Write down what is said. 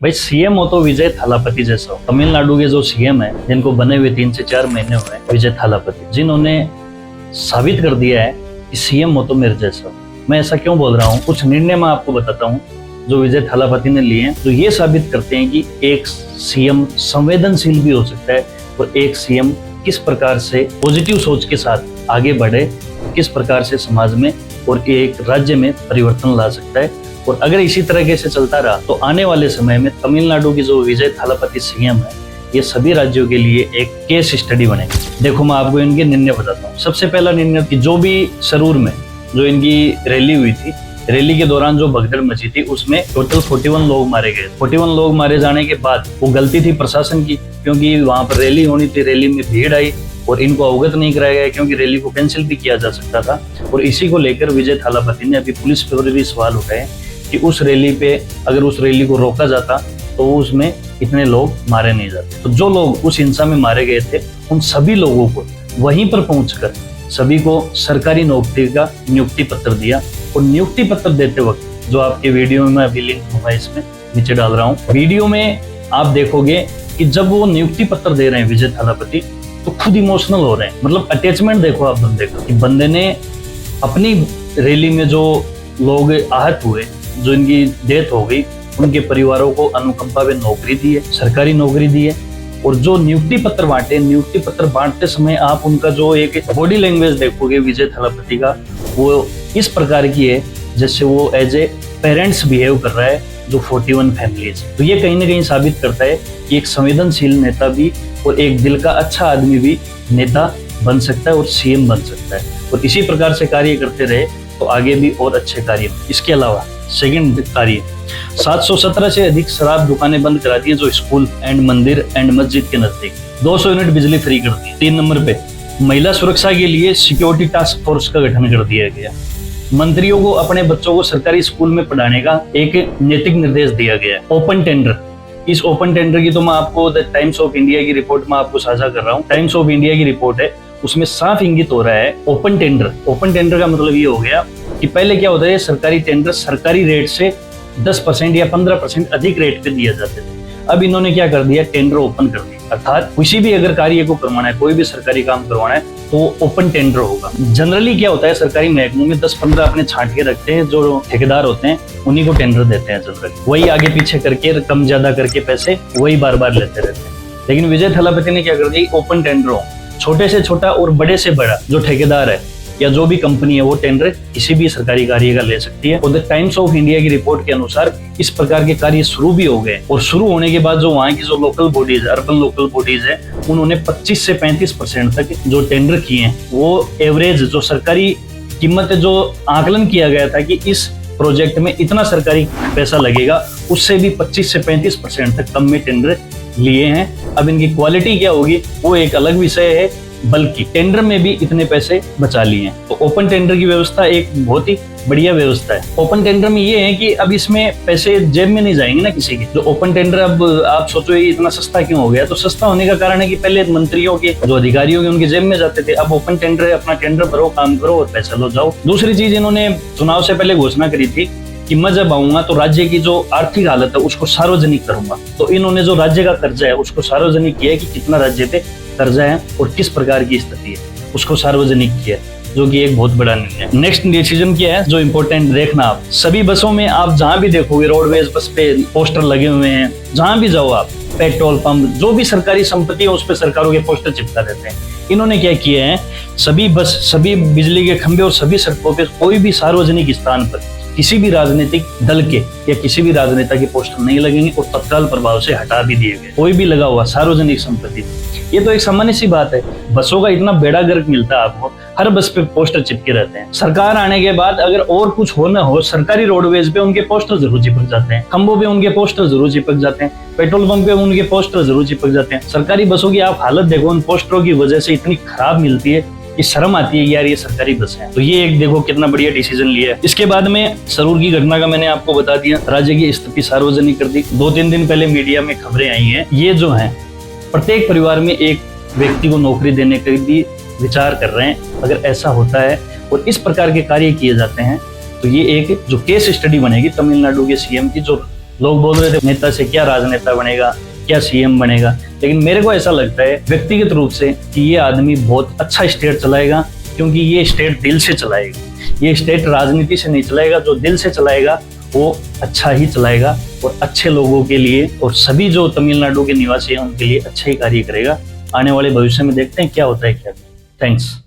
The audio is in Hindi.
भाई सीएम हो तो विजय थालापति जैसा हो। तमिलनाडु के जो सीएम है जिनको बने हुए 3 से 4 महीने हुए, विजय थालापति, जिन्होंने साबित कर दिया है कि सीएम हो तो मेरे जैसा हो। मैं ऐसा क्यों बोल रहा हूँ, कुछ निर्णय मैं आपको बताता हूँ जो विजय थालापति ने लिए हैं, जो ये साबित करते हैं कि एक सीएम संवेदनशील भी हो सकता है और एक सीएम किस प्रकार से पॉजिटिव सोच के साथ आगे बढ़े, किस प्रकार से समाज में और एक राज्य में परिवर्तन ला सकता है। और अगर इसी तरीके से चलता रहा तो आने वाले समय में तमिलनाडु की जो विजय थालापति सीएम है, ये सभी राज्यों के लिए एक केस स्टडी बनेगी। देखो मैं आपको इनके निर्णय बताता हूँ। सबसे पहला निर्णय कि जो भी सरूर में जो इनकी रैली हुई थी, रैली के दौरान जो भगदड़ मची थी उसमें टोटल 41 लोग मारे गए। 41 लोग मारे जाने के बाद वो गलती थी प्रशासन की, क्योंकि वहां पर रैली होनी थी, रैली में भीड़ आई और इनको अवगत नहीं कराया गया, क्योंकि रैली को कैंसिल भी किया जा सकता था। और इसी को लेकर विजय थालापति ने अभी पुलिस पर भी सवाल उठाए कि उस रैली पे अगर उस रैली को रोका जाता तो उसमें इतने लोग मारे नहीं जाते। तो जो लोग उस हिंसा में मारे गए थे उन सभी लोगों को वहीं पर पहुंचकर सभी को सरकारी नौकरी का नियुक्ति पत्र दिया। और नियुक्ति पत्र देते वक्त जो आपके वीडियो में मैं अभी लिंक दूंगा, इसमें नीचे डाल रहा हूँ, वीडियो में आप देखोगे कि जब वो नियुक्ति पत्र दे रहे हैं विजय थालापति तो खुद इमोशनल हो रहे हैं। मतलब अटैचमेंट देखो आप बंदे का, कि बंदे ने अपनी रैली में जो लोग आहत हुए, जो इनकी डेथ हो गई, उनके परिवारों को अनुकंपा में नौकरी दी है, सरकारी नौकरी दी है। और जो नियुक्ति पत्र बांटे, नियुक्ति पत्र बांटते समय आप उनका जो एक बॉडी लैंग्वेज देखोगे विजय थालापति का, वो इस प्रकार की है जैसे वो एज ए पेरेंट्स बिहेव कर रहा है जो 41 फैमिलीज। तो ये कहीं ना कहीं साबित करता है कि एक संवेदनशील नेता भी और एक दिल का अच्छा आदमी भी नेता बन सकता है और सीएम बन सकता है। और इसी प्रकार से कार्य करते रहे तो आगे भी और अच्छे कार्य। इसके अलावा सेकंड कार्य, 717 से अधिक शराब दुकानें बंद करा दी है जो स्कूल एंड मंदिर एंड मस्जिद के नजदीक। 200 यूनिट बिजली फ्री कर दी। 3 नंबर पे महिला सुरक्षा के लिए सिक्योरिटी टास्क फोर्स का गठन कर दिया गया। मंत्रियों को अपने बच्चों को सरकारी स्कूल में पढ़ाने का एक नैतिक निर्देश दिया गया। ओपन टेंडर, इस ओपन टेंडर की तो मैं आपको द टाइम्स ऑफ इंडिया की रिपोर्ट में आपको साझा कर रहा हूँ। टाइम्स ऑफ इंडिया की रिपोर्ट है, उसमें साफ इंगित हो रहा है ओपन टेंडर। ओपन टेंडर का मतलब ये हो गया कि पहले क्या होता है, सरकारी टेंडर सरकारी रेट से 10% या 15% अधिक रेट पे दिए जाते थे। अब इन्होंने क्या कर दिया, टेंडर ओपन कर दिया। अर्थात किसी भी अगर कार्य को करवाना है, कोई भी सरकारी काम करवाना है तो ओपन टेंडर होगा। जनरली क्या होता है, सरकारी महकमों में 10-15 अपने छांट के रखते हैं, जो ठेकेदार होते हैं उन्हीं को टेंडर देते हैं जनरली। वही आगे पीछे करके कम ज्यादा करके पैसे वही बार बार लेते रहते हैं। लेकिन विजय थालापति ने क्या कर दिया, ओपन टेंडर हो, छोटे से छोटा और बड़े से बड़ा जो ठेकेदार है या जो भी कंपनी है वो टेंडर किसी भी सरकारी कार्य का ले सकती है। और द टाइम्स ऑफ इंडिया की रिपोर्ट के अनुसार इस प्रकार के कार्य शुरू भी हो गए। और शुरू होने के बाद जो वहाँ की जो local bodies, urban local bodies है, उन्होंने 25 से 35% तक जो टेंडर किए हैं, वो एवरेज जो सरकारी कीमत जो आकलन किया गया था कि इस प्रोजेक्ट में इतना सरकारी पैसा लगेगा, उससे भी 25 से 35% तक कम में टेंडर लिए हैं। अब इनकी क्वालिटी क्या होगी वो एक अलग विषय है, बल्कि टेंडर में भी इतने पैसे बचा लिए हैं। तो ओपन टेंडर की व्यवस्था एक बहुत ही बढ़िया व्यवस्था है। ओपन टेंडर में ये है कि अब इसमें पैसे जेब में नहीं जाएंगे ना किसी के। जो ओपन टेंडर, अब आप सोचो ये इतना सस्ता क्यों हो गया, तो सस्ता होने का कारण है कि पहले मंत्रियों के जो अधिकारियों के उनके जेब में जाते थे। अब ओपन टेंडर है, अपना टेंडर भरो, काम करो और पैसा लो, जाओ। दूसरी चीज, इन्होंने चुनाव से पहले घोषणा करी थी कि मैं जब आऊंगा तो राज्य की जो आर्थिक हालत है उसको सार्वजनिक करूंगा। तो इन्होंने जो राज्य का कर्जा है उसको सार्वजनिक किया है कि कितना राज्य पे कर्जा है और किस प्रकार की स्थिति है, उसको सार्वजनिक किया, जो कि एक बहुत बड़ा निर्णय है। नेक्स्ट डिसीजन क्या है जो इम्पोर्टेंट देखना, आप सभी बसों में आप जहां भी देखोगे रोडवेज बस पे पोस्टर लगे हुए हैं, जहां भी जाओ आप, पेट्रोल पंप, जो भी सरकारी संपत्ति है उस पर सरकारों के पोस्टर चिपका देते हैं। इन्होंने क्या किया है, सभी बस, सभी बिजली के खंभे और सभी सड़कों पे कोई भी सार्वजनिक स्थान पर किसी भी राजनीतिक दल के या किसी भी राजनेता के पोस्टर नहीं लगेंगे और तत्काल प्रभाव से हटा भी दिए गए। कोई भी लगा हुआ सार्वजनिक संपत्ति, ये तो एक सामान्य सी बात है। बसों का इतना बेड़ा गर्क मिलता है आपको, हर बस पे पोस्टर चिपके रहते हैं। सरकार आने के बाद अगर और कुछ हो ना हो, सरकारी रोडवेज पे उनके पोस्टर जरूर चिपक जाते हैं, खंभों पे उनके पोस्टर जरूर चिपक जाते हैं, पेट्रोल पंप पे उनके पोस्टर जरूर चिपक जाते हैं। सरकारी बसों की आप हालत देखो, उन पोस्टरों की वजह से इतनी खराब मिलती है कि शर्म आती है यार, ये सरकारी बस है। तो ये एक देखो कितना बढ़िया डिसीजन लिया है। इसके बाद में सरूर की घटना का मैंने आपको बता दिया, राज्य की स्थिति सार्वजनिक कर दी। 2-3 दिन पहले मीडिया में खबरें आई हैं, ये जो है प्रत्येक परिवार में एक व्यक्ति को नौकरी देने के भी विचार कर रहे हैं। अगर ऐसा होता है और इस प्रकार के कार्य किए जाते हैं तो ये एक जो केस स्टडी बनेगी तमिलनाडु के सीएम की, जो लोग बोल रहे थे नेता से क्या राजनेता बनेगा, क्या सीएम बनेगा, लेकिन मेरे को ऐसा लगता है व्यक्तिगत रूप से कि ये आदमी बहुत अच्छा स्टेट चलाएगा, क्योंकि ये स्टेट दिल से चलाएगा। ये स्टेट राजनीति से नहीं चलाएगा, जो दिल से चलाएगा वो अच्छा ही चलाएगा और अच्छे लोगों के लिए और सभी जो तमिलनाडु के निवासी हैं उनके लिए अच्छा ही कार्य करेगा। आने वाले भविष्य में देखते हैं क्या होता है क्या। थैंक्स।